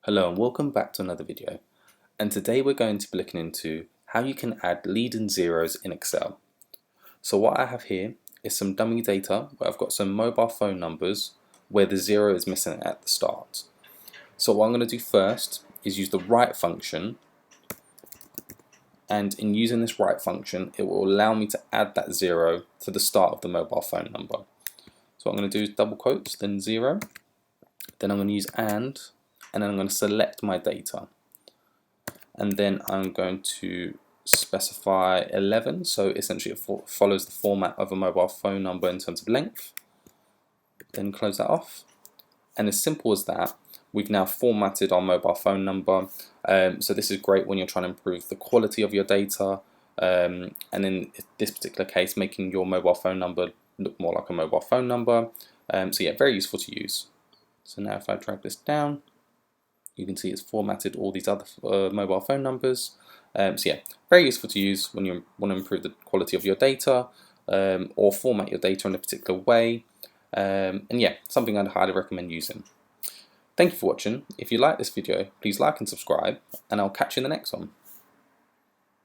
Hello and welcome back to another video, and today we're going to be looking into how you can add leading zeros in Excel. So what I have here is some dummy data where I've got some mobile phone numbers where the zero is missing at the start. So what I'm going to do first is use the write function, and in using this write function it will allow me to add that zero to the start of the mobile phone number. So what I'm going to do is double quotes, then zero, then I'm going to use and then I'm going to select my data. And then I'm going to specify 11, so essentially it follows the format of a mobile phone number in terms of length. Then close that off, and as simple as that, we've now formatted our mobile phone number. So this is great when you're trying to improve the quality of your data, and in this particular case making your mobile phone number look more like a mobile phone number. So yeah, very useful to use. So now if I drag this down, you can see it's formatted all these other mobile phone numbers. So yeah, very useful to use when you want to improve the quality of your data, or format your data in a particular way. And yeah, something I'd highly recommend using. Thank you for watching. If you like this video, please like and subscribe, and I'll catch you in the next one.